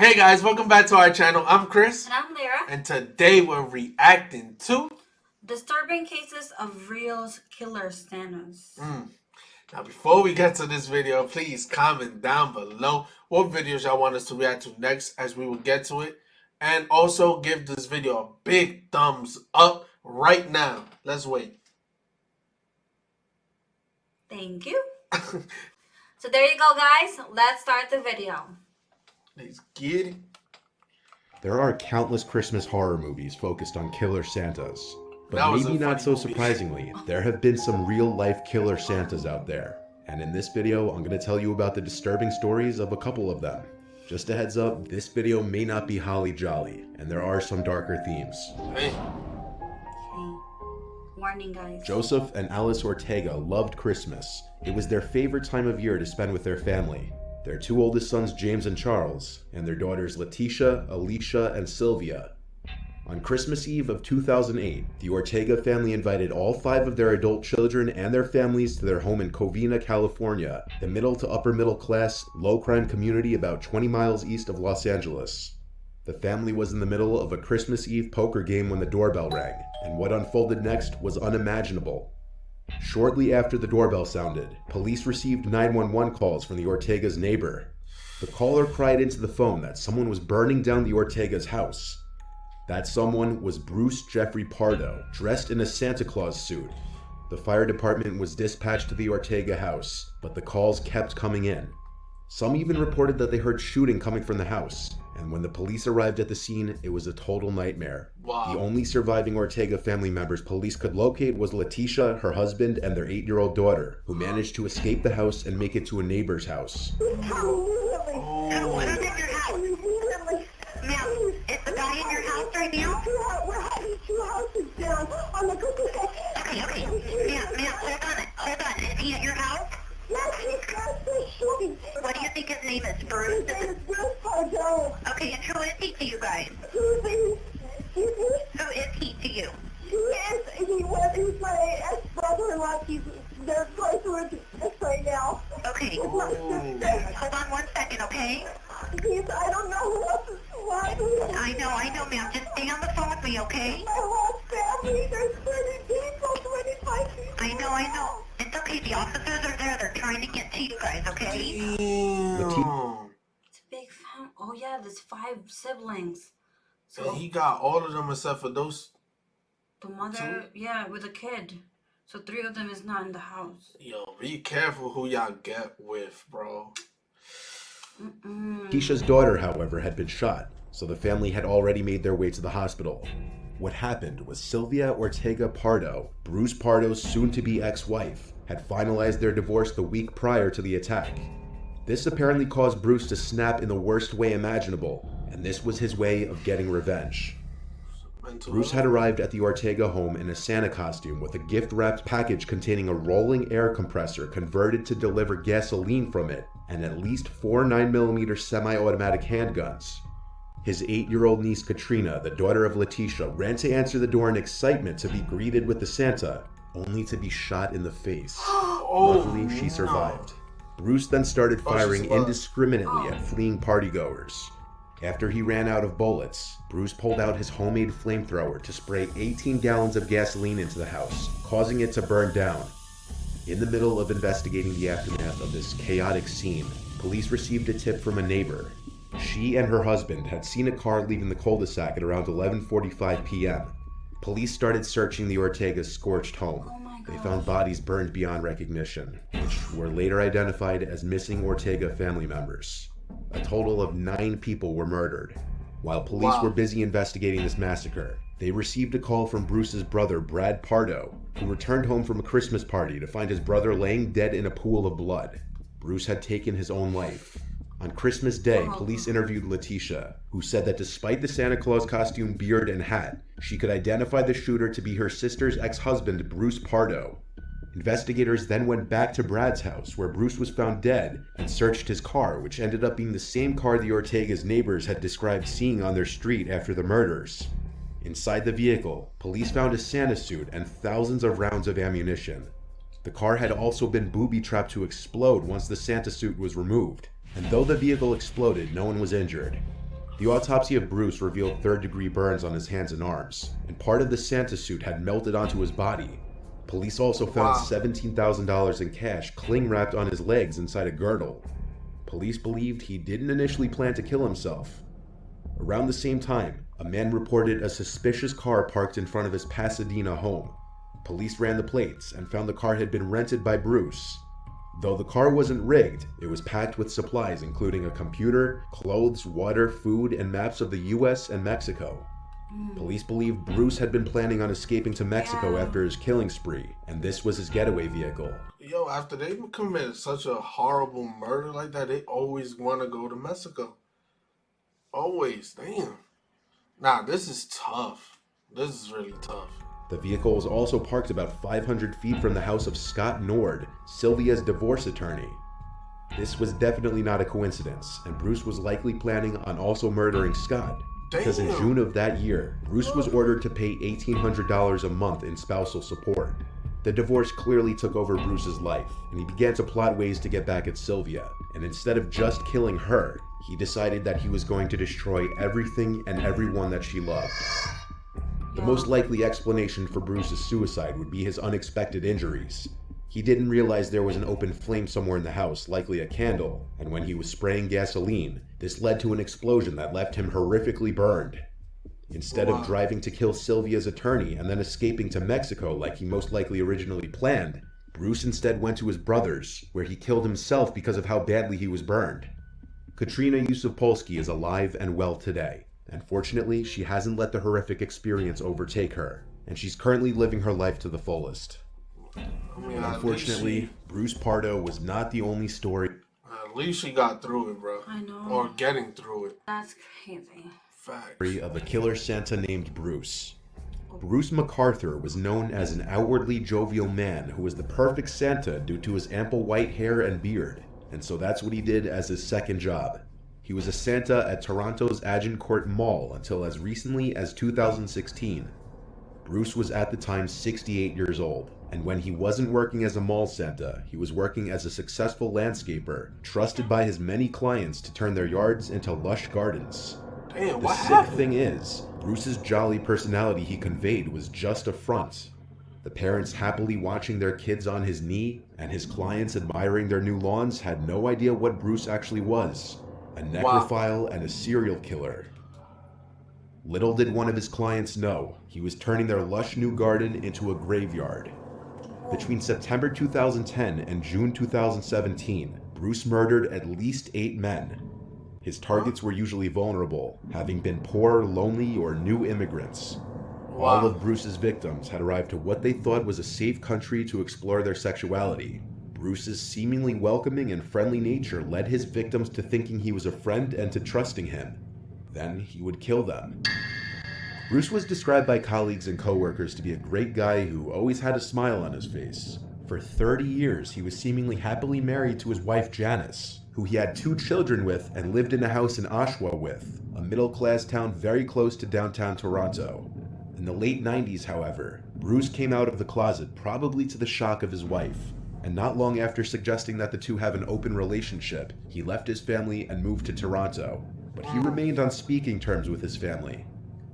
Hey guys, welcome back to our channel. I'm Chris. And I'm Lyra. And today we're reacting to disturbing cases of real killer Santas. Now before we get to this video, please comment down below what videos y'all want us to react to next as we will get to it. And also give this video a big thumbs up right now. Let's wait. Thank you. So there you go, guys. Let's start the video. Let's get it. There are countless Christmas horror movies focused on killer Santas. But maybe not so surprisingly, there have been some real-life killer Santas out there. And in this video, I'm going to tell you about the disturbing stories of a couple of them. Just a heads up, this video may not be holly jolly, and there are some darker themes. Hey. Okay. Warning, guys. Joseph and Alice Ortega loved Christmas. It was their favorite time of year to spend with their family. Their two oldest sons, James and Charles, and their daughters Letitia, Alicia, and Sylvia. On Christmas Eve of 2008, the Ortega family invited all 5 of their adult children and their families to their home in Covina, California, the middle to upper middle class, low-crime community about 20 miles east of Los Angeles. The family was in the middle of a Christmas Eve poker game when the doorbell rang, and what unfolded next was unimaginable. Shortly after the doorbell sounded, police received 911 calls from the Ortega's neighbor. The caller cried into the phone that someone was burning down the Ortega's house. That someone was Bruce Jeffrey Pardo, dressed in a Santa Claus suit. The fire department was dispatched to the Ortega house, but the calls kept coming in. Some even reported that they heard shooting coming from the house, and when the police arrived at the scene, it was a total nightmare. Wow. The only surviving Ortega family members police could locate was Letitia, her husband, and their 8-year-old daughter, who managed to escape the house and make it to a neighbor's house. What is in your house? Ma'am, is the guy in your house right now? We're having 2 houses down on the cookie set. Okay. Ma'am, hold on. Is he at your house? Yes, he's got the shooting. What do you think his name is, Bruce? His name is Bruce Pardo. Okay, and who is he to you guys? Who Who is he to you? He's my ex-brother-in-law. They're going through this right now. Okay. With my sister. Hold on 1 second, okay? I don't know who else is alive. I know, ma'am. Just stay on the phone with me, okay? My whole family, there's 30 people, 25 people. I know. It's okay. The officers are there. They're trying to get to you guys, okay? Damn. It's a big family. Oh, yeah, there's 5 siblings. So he got all of them except for those. The mother, yeah, with a kid. So 3 of them is not in the house. Yo, be careful who y'all get with, bro. Keisha's daughter, however, had been shot, so the family had already made their way to the hospital. What happened was Sylvia Ortega Pardo, Bruce Pardo's soon-to-be ex-wife, had finalized their divorce the week prior to the attack. This apparently caused Bruce to snap in the worst way imaginable, and this was his way of getting revenge. Bruce had arrived at the Ortega home in a Santa costume with a gift-wrapped package containing a rolling air compressor converted to deliver gasoline from it, and at least 4 9mm semi-automatic handguns. His 8-year-old niece Katrina, the daughter of Letitia, ran to answer the door in excitement to be greeted with the Santa, only to be shot in the face. Luckily, she survived. Bruce then started firing indiscriminately at fleeing partygoers. After he ran out of bullets, Bruce pulled out his homemade flamethrower to spray 18 gallons of gasoline into the house, causing it to burn down. In the middle of investigating the aftermath of this chaotic scene, police received a tip from a neighbor. She and her husband had seen a car leaving the cul-de-sac at around 11:45 p.m. Police started searching the Ortega's scorched home. They found bodies burned beyond recognition, which were later identified as missing Ortega family members. A total of 9 people were murdered. While police were busy investigating this massacre, they received a call from Bruce's brother, Brad Pardo, who returned home from a Christmas party to find his brother laying dead in a pool of blood. Bruce had taken his own life. On Christmas Day, police interviewed Letitia, who said that despite the Santa Claus costume, beard, and hat, she could identify the shooter to be her sister's ex-husband, Bruce Pardo. Investigators then went back to Brad's house, where Bruce was found dead, and searched his car, which ended up being the same car the Ortega's neighbors had described seeing on their street after the murders. Inside the vehicle, police found a Santa suit and thousands of rounds of ammunition. The car had also been booby-trapped to explode once the Santa suit was removed, and though the vehicle exploded, no one was injured. The autopsy of Bruce revealed third-degree burns on his hands and arms, and part of the Santa suit had melted onto his body. Police also found $17,000 in cash cling-wrapped on his legs inside a girdle. Police believed he didn't initially plan to kill himself. Around the same time, a man reported a suspicious car parked in front of his Pasadena home. Police ran the plates and found the car had been rented by Bruce. Though the car wasn't rigged, it was packed with supplies including a computer, clothes, water, food, and maps of the US and Mexico. Police believe Bruce had been planning on escaping to Mexico after his killing spree, and this was his getaway vehicle. Yo, after they committed such a horrible murder like that, they always want to go to Mexico. Always. Damn. Nah, this is tough. This is really tough. The vehicle was also parked about 500 feet from the house of Scott Nord, Sylvia's divorce attorney. This was definitely not a coincidence, and Bruce was likely planning on also murdering Scott. Because in June of that year, Bruce was ordered to pay $1,800 a month in spousal support. The divorce clearly took over Bruce's life, and he began to plot ways to get back at Sylvia. And instead of just killing her, he decided that he was going to destroy everything and everyone that she loved. The most likely explanation for Bruce's suicide would be his unexpected injuries. He didn't realize there was an open flame somewhere in the house, likely a candle, and when he was spraying gasoline, this led to an explosion that left him horrifically burned. Instead of driving to kill Sylvia's attorney and then escaping to Mexico like he most likely originally planned, Bruce instead went to his brother's, where he killed himself because of how badly he was burned. Katrina Yusupolsky is alive and well today, and fortunately she hasn't let the horrific experience overtake her, and she's currently living her life to the fullest. Unfortunately, Bruce Pardo was not the only story. At least she got through it, bro. I know. Or getting through it. That's crazy. Fact. Of a killer Santa named Bruce. Bruce MacArthur was known as an outwardly jovial man who was the perfect Santa due to his ample white hair and beard, and so that's what he did as his second job. He was a Santa at Toronto's Agincourt Mall until as recently as 2016. Bruce was at the time 68 years old, and when he wasn't working as a mall Santa, he was working as a successful landscaper, trusted by his many clients to turn their yards into lush gardens. Damn, The what sick happened? thing is, Bruce's jolly personality he conveyed was just a front. The parents happily watching their kids on his knee, and his clients admiring their new lawns had no idea what Bruce actually was. A necrophile and a serial killer. Little did one of his clients know, he was turning their lush new garden into a graveyard. Between September 2010 and June 2017, Bruce murdered at least 8 men. His targets were usually vulnerable, having been poor, lonely, or new immigrants. All of Bruce's victims had arrived to what they thought was a safe country to explore their sexuality. Bruce's seemingly welcoming and friendly nature led his victims to thinking he was a friend and to trusting him. Then he would kill them. Bruce was described by colleagues and coworkers to be a great guy who always had a smile on his face. For 30 years, he was seemingly happily married to his wife Janice, who he had 2 children with and lived in a house in Oshawa with, a middle-class town very close to downtown Toronto. In the late 90s, however, Bruce came out of the closet, probably to the shock of his wife, and not long after suggesting that the two have an open relationship, he left his family and moved to Toronto. But he remained on speaking terms with his family.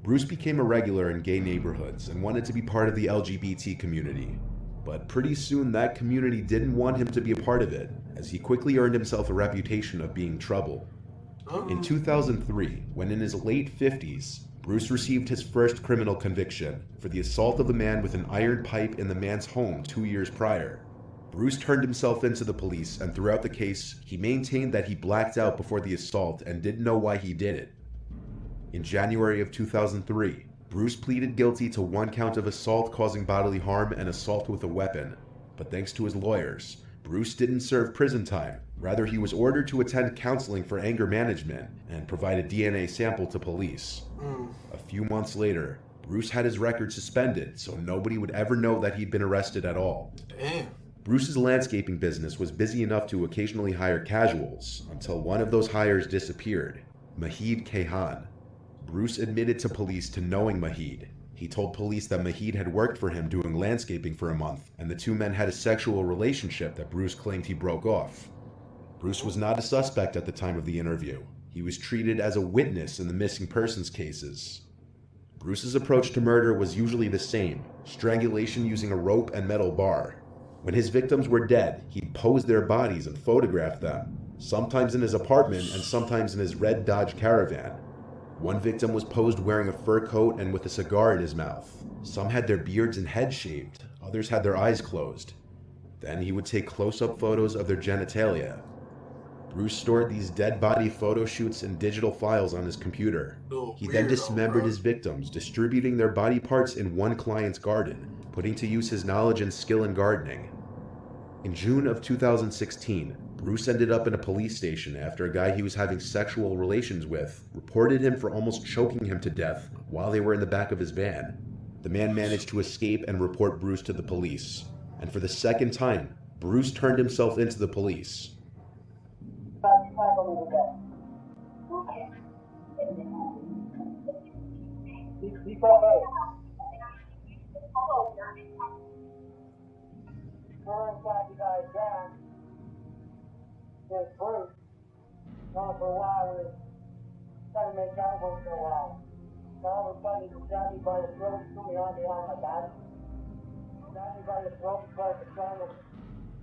Bruce became a regular in gay neighborhoods and wanted to be part of the LGBT community. But pretty soon that community didn't want him to be a part of it, as he quickly earned himself a reputation of being trouble. In 2003, when in his late 50s, Bruce received his first criminal conviction for the assault of a man with an iron pipe in the man's home 2 years prior. Bruce turned himself into the police, and throughout the case, he maintained that he blacked out before the assault and didn't know why he did it. In January of 2003, Bruce pleaded guilty to 1 count of assault causing bodily harm and assault with a weapon. But thanks to his lawyers, Bruce didn't serve prison time. Rather, he was ordered to attend counseling for anger management and provide a DNA sample to police. A few months later, Bruce had his record suspended, so nobody would ever know that he'd been arrested at all. Damn. Bruce's landscaping business was busy enough to occasionally hire casuals, until one of those hires disappeared, Mahid Kayhan. Bruce admitted to police to knowing Mahid. He told police that Mahid had worked for him doing landscaping for a month, and the 2 men had a sexual relationship that Bruce claimed he broke off. Bruce was not a suspect at the time of the interview, He was treated as a witness in the missing persons cases. Bruce's approach to murder was usually the same: strangulation using a rope and metal bar. When his victims were dead, he'd pose their bodies and photograph them, sometimes in his apartment and sometimes in his red Dodge Caravan. One victim was posed wearing a fur coat and with a cigar in his mouth. Some had their beards and heads shaved, others had their eyes closed. Then he would take close-up photos of their genitalia. Bruce stored these dead body photo shoots in digital files on his computer. He then dismembered his victims, distributing their body parts in one client's garden, putting to use his knowledge and skill in gardening. In June of 2016, Bruce ended up in a police station after a guy he was having sexual relations with reported him for almost choking him to death while they were in the back of his van. The man managed to escape and report Bruce to the police. And for the second time, Bruce turned himself into the police.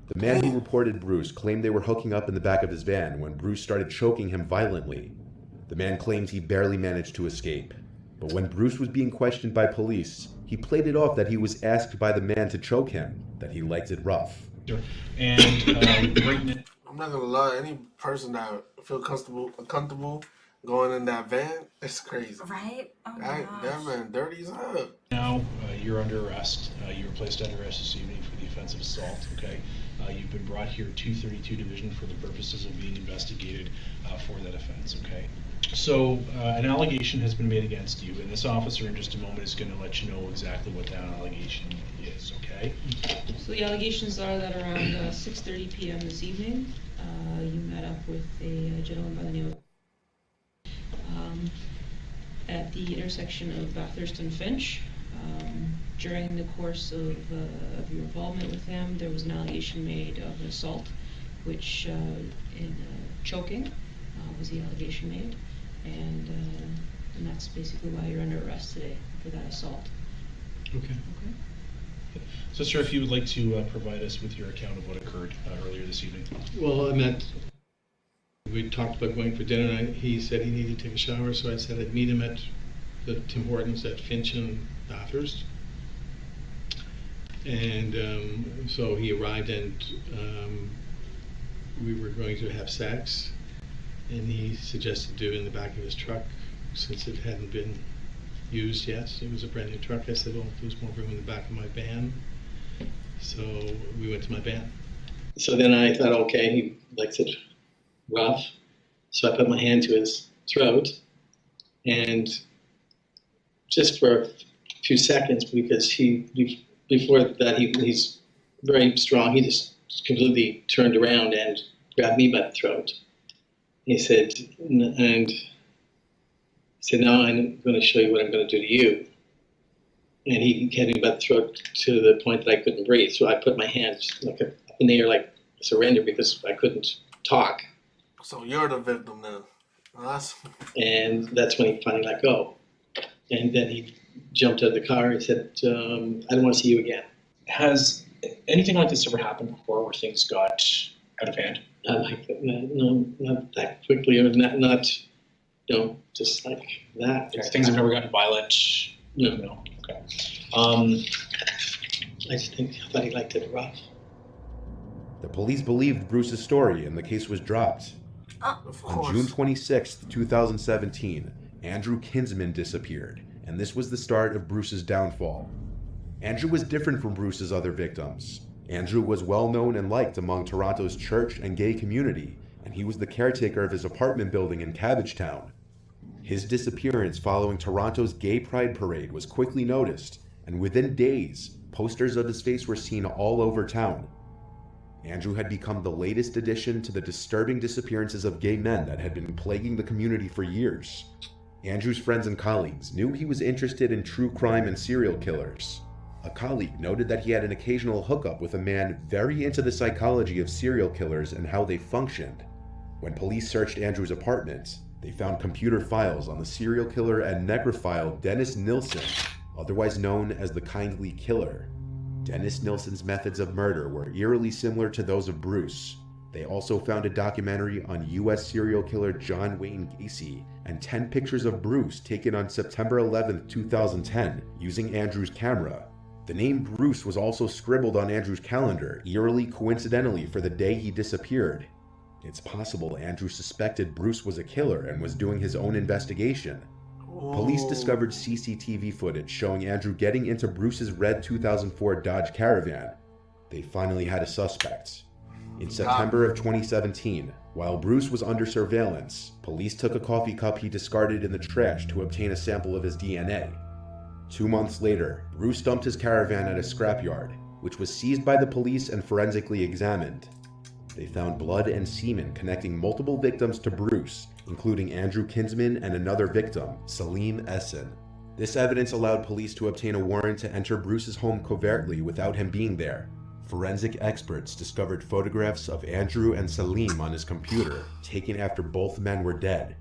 The man who reported Bruce claimed they were hooking up in the back of his van when Bruce started choking him violently. The man claimed he barely managed to escape. But when Bruce was being questioned by police, he played it off that he was asked by the man to choke him, that he liked it rough. And I'm not gonna lie, any person that feel comfortable going in that van, it's crazy. Right? Oh my That gosh. man dirty as hell. Now you're under arrest. You were placed under arrest this evening for the offense of assault. Okay, you've been brought here 232 Division for the purposes of being investigated for that offense. Okay, so an allegation has been made against you, and this officer in just a moment is going to let you know exactly what that allegation is. Okay. So the allegations are that around 6:30 p.m. this evening, you met up with a gentleman by the name of at the intersection of Bathurst and Finch. During the course of your involvement with him, there was an allegation made of an assault, which in choking was the allegation made, and that's basically why you're under arrest today, for that assault. Okay. So, sir, if you would like to provide us with your account of what occurred earlier this evening. Well, we talked about going for dinner, and he said he needed to take a shower, so I said I'd meet him at the Tim Hortons at Finch and Bathurst. And so he arrived, and we were going to have sex, and he suggested do it in the back of his truck since it hadn't been used yet. It was a brand new truck. I said, well, there's more room in the back of my van. So we went to my van. So then I thought, okay, he likes it rough. So I put my hand to his throat, and just for a few seconds, because before that he's very strong, he just completely turned around and grabbed me by the throat. He said, now I'm going to show you what I'm going to do to you. And he had me by the throat to the point that I couldn't breathe. So I put my hands up in the air like surrender, because I couldn't talk. So you're the victim now. Awesome. And that's when he finally let go. And then he jumped out of the car and said, I don't want to see you again. Has anything like this ever happened before, where things got out of hand? Not like that. No, not that quickly, or not just like that. Okay. Things have never gotten violent? No. Okay. I thought he liked it rough. The police believed Bruce's story, and the case was dropped. Of On course. June 26, 2017, Andrew Kinsman disappeared, and this was the start of Bruce's downfall. Andrew was different from Bruce's other victims. Andrew was well known and liked among Toronto's church and gay community, and he was the caretaker of his apartment building in Cabbagetown. His disappearance following Toronto's Gay Pride Parade was quickly noticed, and within days, posters of his face were seen all over town. Andrew had become the latest addition to the disturbing disappearances of gay men that had been plaguing the community for years. Andrew's friends and colleagues knew he was interested in true crime and serial killers. A colleague noted that he had an occasional hookup with a man very into the psychology of serial killers and how they functioned. When police searched Andrew's apartment, They found computer files on the serial killer and necrophile Dennis Nilsen, otherwise known as the Kindly Killer. Dennis Nilsen's methods of murder were eerily similar to those of Bruce. They also found a documentary on U.S. serial killer John Wayne Gacy and 10 pictures of Bruce taken on September 11, 2010, using Andrew's camera. The name Bruce was also scribbled on Andrew's calendar, eerily coincidentally for the day he disappeared. It's possible Andrew suspected Bruce was a killer and was doing his own investigation. Police discovered CCTV footage showing Andrew getting into Bruce's red 2004 Dodge Caravan. They finally had a suspect. In September of 2017, while Bruce was under surveillance, police took a coffee cup he discarded in the trash to obtain a sample of his DNA. 2 months later, Bruce dumped his caravan at a scrapyard, which was seized by the police and forensically examined. They found blood and semen connecting multiple victims to Bruce, including Andrew Kinsman and another victim, Salim Essen. This evidence allowed police to obtain a warrant to enter Bruce's home covertly without him being there. Forensic experts discovered photographs of Andrew and Salim on his computer, taken after both men were dead.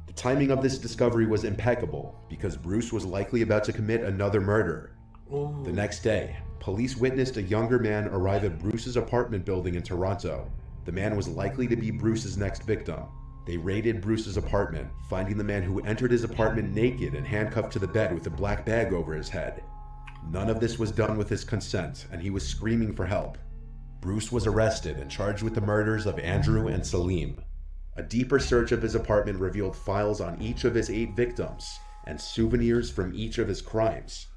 The timing of this discovery was impeccable, because Bruce was likely about to commit another murder. The next day, police witnessed a younger man arrive at Bruce's apartment building in Toronto. The man was likely to be Bruce's next victim. They raided Bruce's apartment, finding the man who entered his apartment naked and handcuffed to the bed with a black bag over his head. None of this was done with his consent, and he was screaming for help. Bruce was arrested and charged with the murders of Andrew and Salim. A deeper search of his apartment revealed files on each of his 8 victims, and souvenirs from each of his crimes.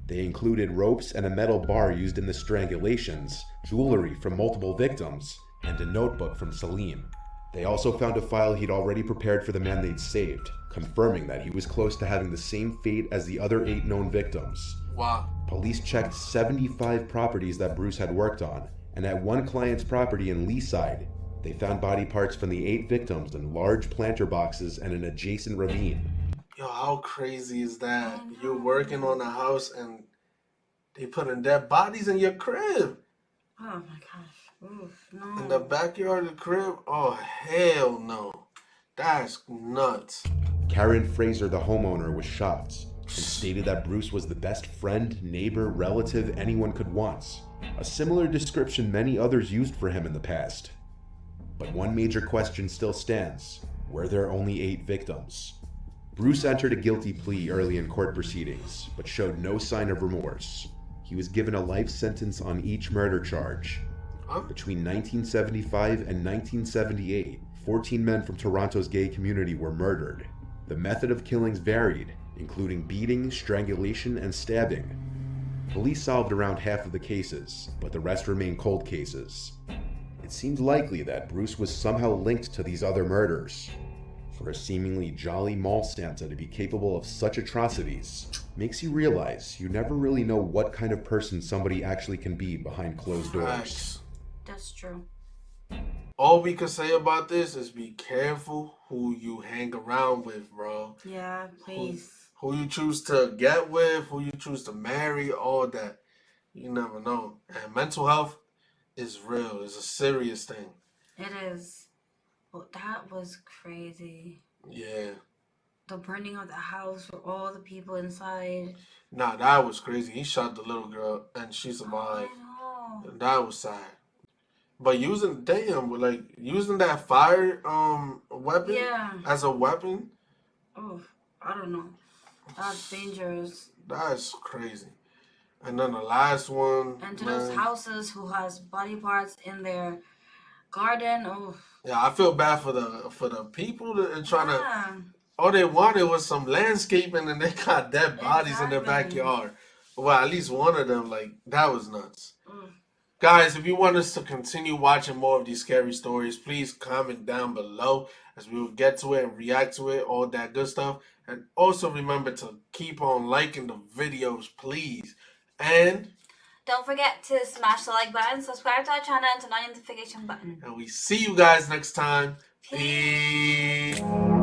They included ropes and a metal bar used in the strangulations, jewelry from multiple victims, and a notebook from Salim. They also found a file he'd already prepared for the man they'd saved, confirming that he was close to having the same fate as the other 8 known victims. Wow. Police checked 75 properties that Bruce had worked on, and at one client's property in Leaside, they found body parts from the 8 victims in large planter boxes and an adjacent ravine. Yo, how crazy is that? You're working on a house and they putting dead bodies in your crib. Oh my gosh. Oof, no. In the backyard of the crib? Oh, hell no. That's nuts. Karen Fraser, the homeowner, was shocked and stated that Bruce was the best friend, neighbor, relative anyone could want. A similar description many others used for him in the past. But one major question still stands. Were there only 8 victims? Bruce entered a guilty plea early in court proceedings, but showed no sign of remorse. He was given a life sentence on each murder charge. Between 1975 and 1978, 14 men from Toronto's gay community were murdered. The method of killings varied, including beating, strangulation, and stabbing. Police solved around half of the cases, but the rest remain cold cases. It seemed likely that Bruce was somehow linked to these other murders. For a seemingly jolly mall Santa to be capable of such atrocities makes you realize you never really know what kind of person somebody actually can be behind closed doors. Facts. That's true. All we can say about this is be careful who you hang around with, bro. Yeah, please. Who you choose to get with, who you choose to marry, all that. You never know. And mental health is real. It's a serious thing. It is. Well, that was crazy. Yeah. The burning of the house with all the people inside. Nah, that was crazy. He shot the little girl and she survived. I know. That was sad. But using that fire weapon as a weapon, Oh, I don't know. That's dangerous. that's crazy. And then the last one, And to those houses who has body parts in their garden. Oh, yeah, I feel bad for the people that are trying to. yeah. All they wanted was some landscaping, and they got dead bodies in their Exactly. backyard. Well, at least one of them, like, that was nuts. Mm. Guys, if you want us to continue watching more of these scary stories, please comment down below as we will get to it and react to it, all that good stuff. And also remember to keep on liking the videos, please. And Don't forget to smash the like button, subscribe to our channel, and turn on the notification button. we see you guys next time. Peace. Peace.